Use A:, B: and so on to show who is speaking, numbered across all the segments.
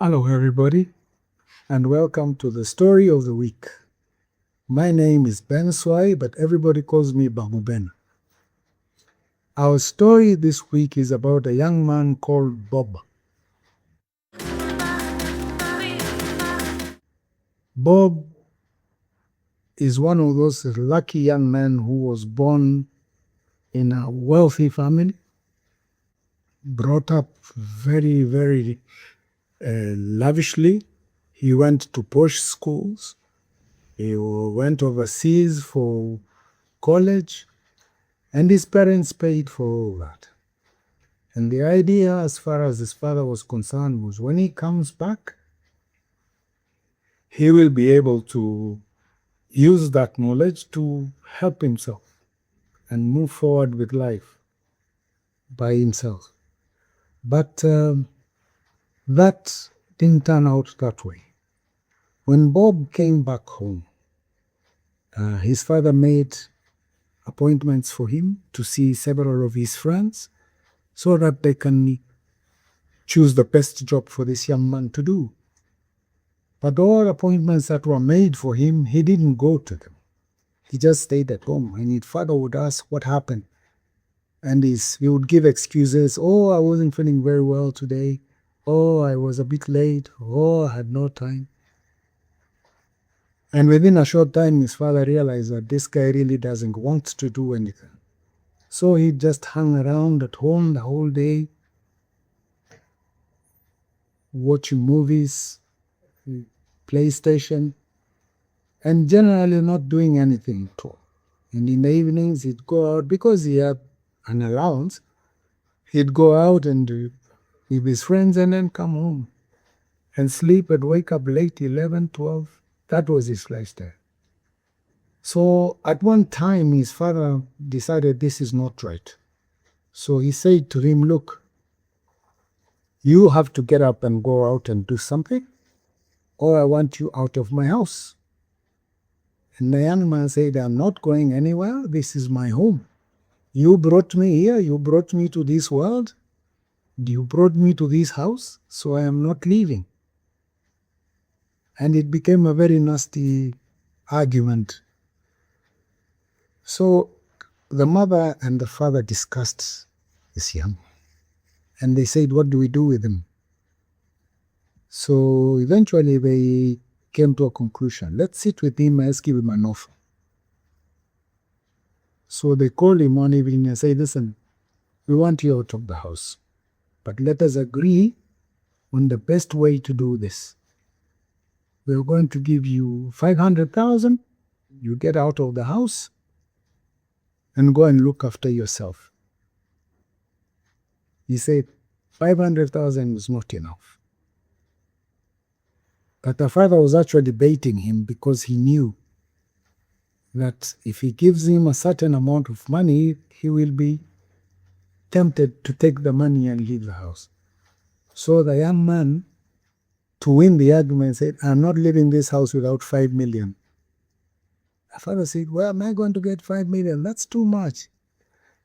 A: Hello, everybody, and welcome to the story of the week. My name is Ben Swai, but everybody calls me Babu Ben. Our story this week is about a young man called Bob. Bob is one of those lucky young men who was born in a wealthy family, brought up very lavishly. He went to posh schools. He went overseas for college, and his parents paid for all that. And the idea, as far as his father was concerned, was when he comes back, he will be able to use that knowledge to help himself and move forward with life by himself. But that didn't turn out that way. When Bob came back home, his father made appointments for him to see several of his friends so that they can choose the best job for this young man to do. But all appointments that were made for him, he didn't go to them. He just stayed at home, and his father would ask what happened. And he would give excuses. Oh, I wasn't feeling very well today. Oh, I was a bit late. Oh, I had no time. And within a short time, his father realized that this guy really doesn't want to do anything. So he just hung around at home the whole day, watching movies, PlayStation, and generally not doing anything at all. And in the evenings, he'd go out, because he had an allowance, he'd go out and with his friends and then come home and sleep and wake up late, 11, 12. That was his lifestyle. So at one time, his father decided this is not right. So he said to him, look, you have to get up and go out and do something, or I want you out of my house. And the young man said, I'm not going anywhere. This is my home. You brought me here. You brought me to this world. You brought me to this house, so I am not leaving. And it became a very nasty argument. So the mother and the father discussed this young man, and they said, what do we do with him? So eventually they came to a conclusion. Let's sit with him and let's give him an offer. So they called him one evening and said, listen, we want you out of the house, but let us agree on the best way to do this. We're going to give you 500,000. You get out of the house and go and look after yourself. He said, 500,000 is not enough. But the father was actually baiting him, because he knew that if he gives him a certain amount of money, he will be tempted to take the money and leave the house. So the young man, to win the argument, said, I'm not leaving this house without 5 million. The father said, where am I going to get 5 million? That's too much.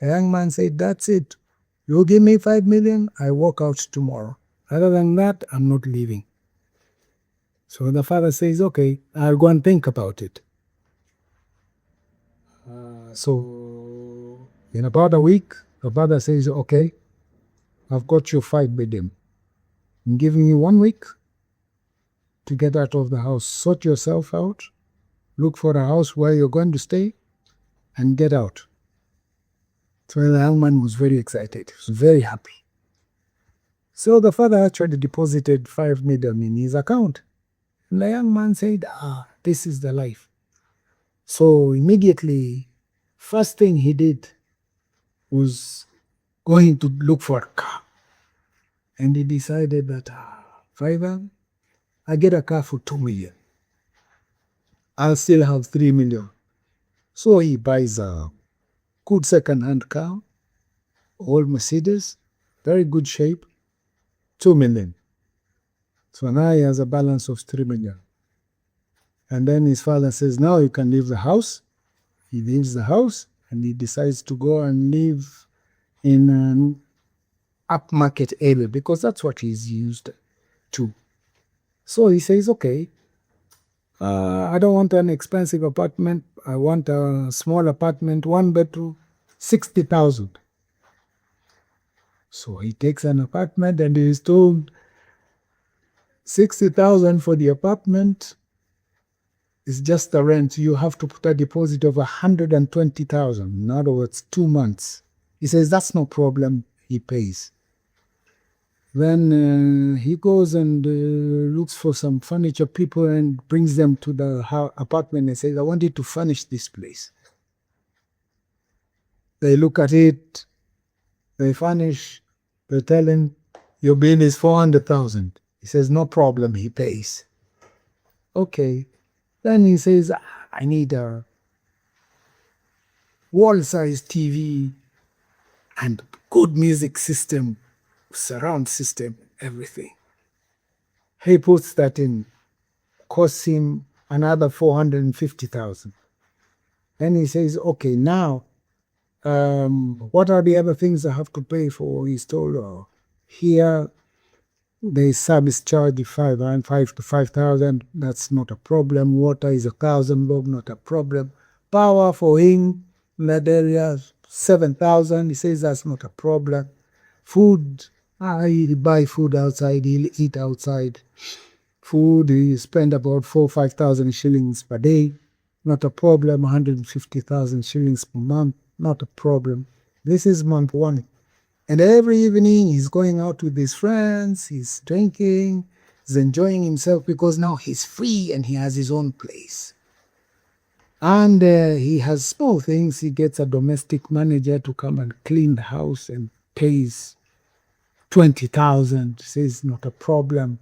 A: The young man said, that's it. You give me 5 million, I walk out tomorrow. Other than that, I'm not leaving. So the father says, okay, I'll go and think about it. So in about a week, the father says, okay, I've got you fight with him. I'm giving you 1 week to get out of the house. Sort yourself out, look for a house where you're going to stay, and get out. So the young man was very excited. He was very happy. So the father actually deposited 5 million in his account. And the young man said, this is the life. So immediately, first thing he did was going to look for a car. And he decided that, Father, I get a car for 2 million. I'll still have 3 million. So he buys a good second-hand car, old Mercedes, very good shape, 2 million. So now he has a balance of 3 million. And then his father says, now you can leave the house. He leaves the house and he decides to go and live in an upmarket area, because that's what he's used to. So he says, okay, I don't want an expensive apartment. I want a small apartment, 1 bedroom, 60,000. So he takes an apartment and he is told 60,000 for the apartment is just the rent. You have to put a deposit of 120,000. In other words, 2 months. He says that's no problem. He pays. Then he goes and looks for some furniture people and brings them to the apartment and says, I want you to furnish this place. They look at it, they furnish, they tell him, your bill is 400,000. He says, no problem, he pays. Okay. Then he says, I need a wall-sized TV and good music system, surround system, everything. He puts that in, costs him another 450,000. Then he says, okay, now, what are the other things I have to pay for? He's told, here, the service charge is 5 to 5,000. That's not a problem. Water is 1,000 bob, not a problem. Power for him, in that area, 7,000. He says that's not a problem. Food, he'll buy food outside, he'll eat outside. Food, he spend about 5,000 shillings per day. Not a problem. 150,000 shillings per month. Not a problem. This is month 1. And every evening he's going out with his friends, he's drinking, he's enjoying himself because now he's free and he has his own place. And he has small things. He gets a domestic manager to come and clean the house and pays 20,000, says not a problem.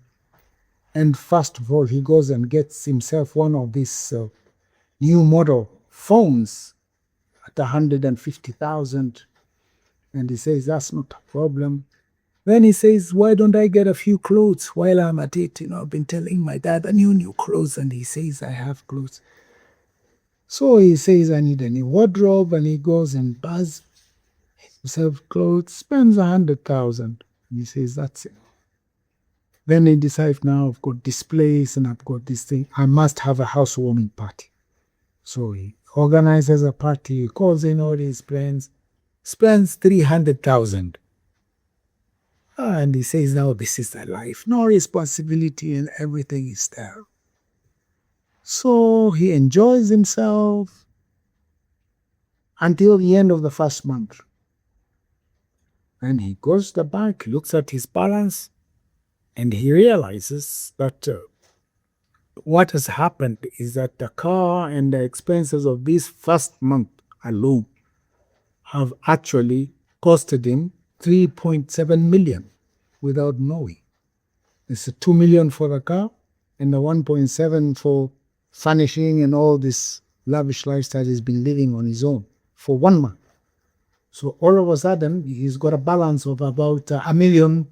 A: And first of all, he goes and gets himself one of these new model phones at 150,000. And he says, that's not a problem. Then he says, why don't I get a few clothes while I'm at it? I've been telling my dad I need new clothes. And he says, I have clothes. So he says, I need a new wardrobe. And he goes and buys himself clothes, spends 100,000. And he says, that's it. Then he decides, now I've got this place and I've got this thing. I must have a housewarming party. So he organizes a party, he calls in all his friends, spends 300,000. And he says, now this is the life. No responsibility and everything is there. So he enjoys himself until the end of the first month. And he goes to the bank, looks at his balance, and he realizes that what has happened is that the car and the expenses of this first month alone have actually costed him 3.7 million without knowing. It's 2 million for the car and the 1.7 for furnishing and all this lavish lifestyle he's been living on his own for 1 month. So all of a sudden, he's got a balance of about 1.2 million.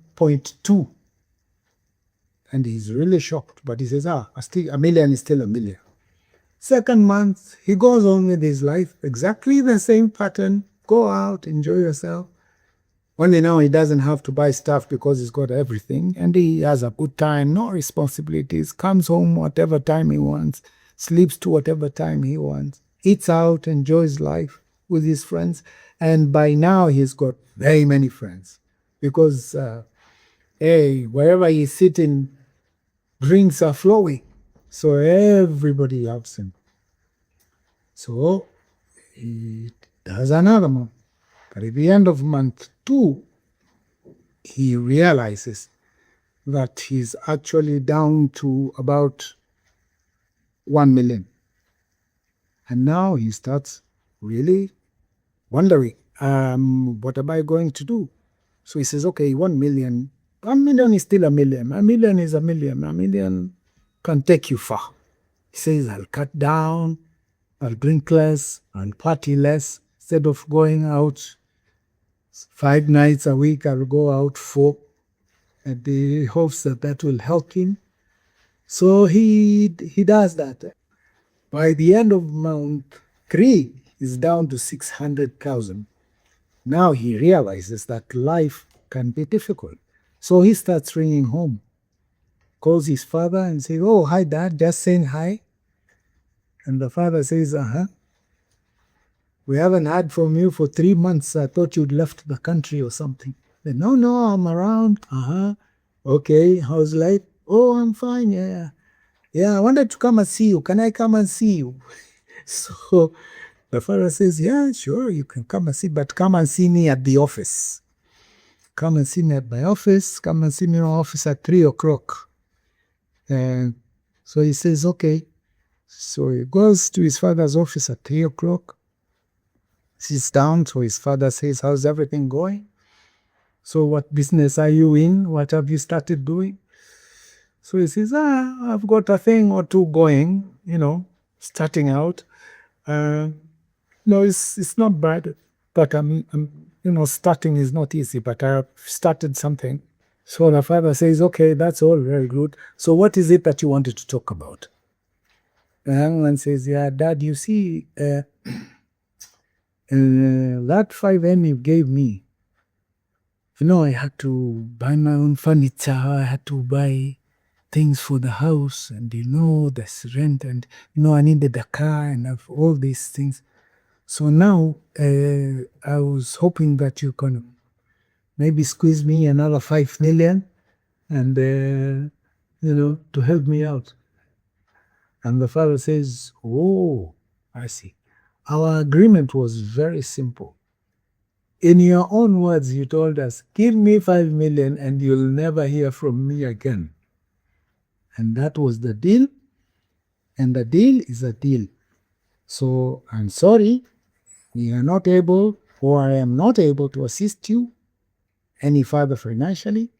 A: And he's really shocked, but he says, still, 1 million is still 1 million. Second month, he goes on with his life, exactly the same pattern. Go out, enjoy yourself. Only now he doesn't have to buy stuff because he's got everything. And he has a good time, no responsibilities, comes home whatever time he wants, sleeps to whatever time he wants, eats out, enjoys life with his friends. And by now he's got very many friends because, wherever he's sitting, drinks are flowing. So everybody loves him. So he does another month. But at the end of month 2, he realizes that he's actually down to about 1 million. And now he starts really wondering, what am I going to do? So he says, okay, 1 million. 1 million is still 1 million. 1 million is 1 million. 1 million can take you far. He says, I'll cut down, I'll drink less, I'll party less. Instead of going out 5 nights a week, I'll go out 4. And he hopes that will help him. So he does that. By the end of month 3, he's down to 600,000. Now he realizes that life can be difficult. So he starts ringing home, calls his father and says, "Oh, hi, Dad, just saying hi." And the father says, "We haven't heard from you for 3 months. I thought you'd left the country or something." Then, "No, no, I'm around." "Okay, how's life?" "Oh, I'm fine, yeah. Yeah, I wanted to come and see you. Can I come and see you?" So the father says, "Yeah, sure, you can come and see, but come and see me at the office. Come and see me at my office. Come and see me in my office at 3 o'clock. And so he says, "Okay." So he goes to his father's office at 3 o'clock, sits down. So his father says, "How's everything going? So what business are you in? What have you started doing?" So he says, "I've got a thing or two going, starting out. No, it's not bad, but starting is not easy, but I've started something." So the father says, "Okay, that's all very good. So what is it that you wanted to talk about?" The young man says, "Yeah, Dad, you see, that 5M you gave me, I had to buy my own furniture, I had to buy things for the house, and there's rent, and I needed a car and all these things. So now I was hoping that you can maybe squeeze me another 5 million and to help me out." And the father says, "Oh, I see. Our agreement was very simple. In your own words, you told us, 'Give me 5 million and you'll never hear from me again.' And that was the deal. And the deal is a deal. So I'm sorry, we are not able, or I am not able to assist you any further financially.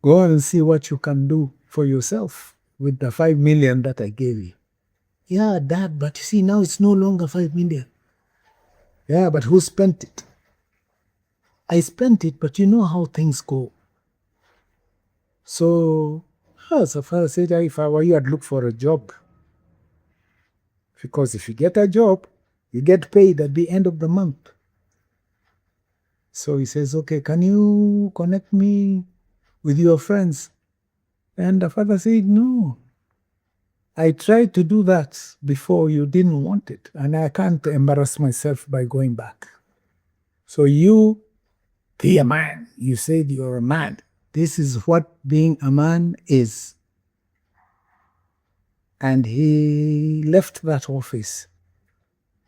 A: Go and see what you can do for yourself with the 5 million that I gave you." "Yeah, Dad, but you see, now it's no longer 5 million. "Yeah, but who spent it?" "I spent it, but you know how things go." So the father said, "If I were you, I'd look for a job. Because if you get a job, you get paid at the end of the month." So he says, "Okay, can you connect me with your friends?" And the father said, "No, I tried to do that before, you didn't want it, and I can't embarrass myself by going back. So you be a man. You said you're a man. This is what being a man is." And he left that office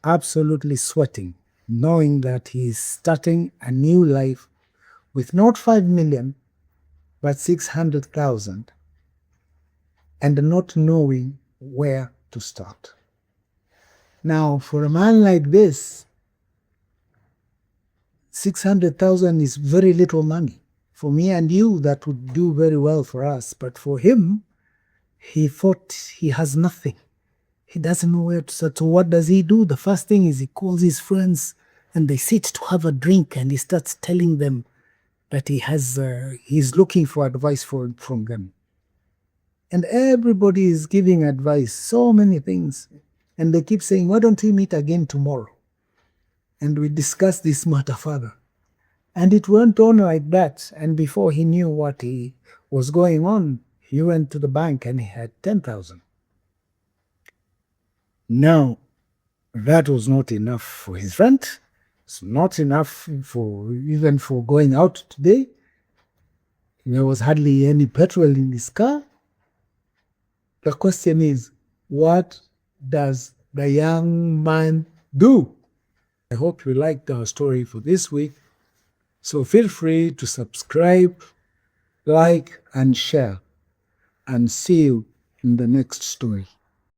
A: absolutely sweating, knowing that he's starting a new life with not 5 million, but 600,000, and not knowing where to start. Now, for a man like this, 600,000 is very little money. For me and you, that would do very well for us. But for him, he thought he has nothing. He doesn't know where to start. So what does he do? The first thing is he calls his friends and they sit to have a drink, and he starts telling them that he's looking for advice from them. And everybody is giving advice, so many things. And they keep saying, "Why don't we meet again tomorrow? And we discuss this matter further." And it went on like that. And before he knew what was going on, he went to the bank and he had 10,000. Now, that was not enough for his rent. It's not enough even for going out today. There was hardly any petrol in his car. The question is, what does the young man do? I hope you liked our story for this week. So feel free to subscribe, like, and share. And see you in the next story.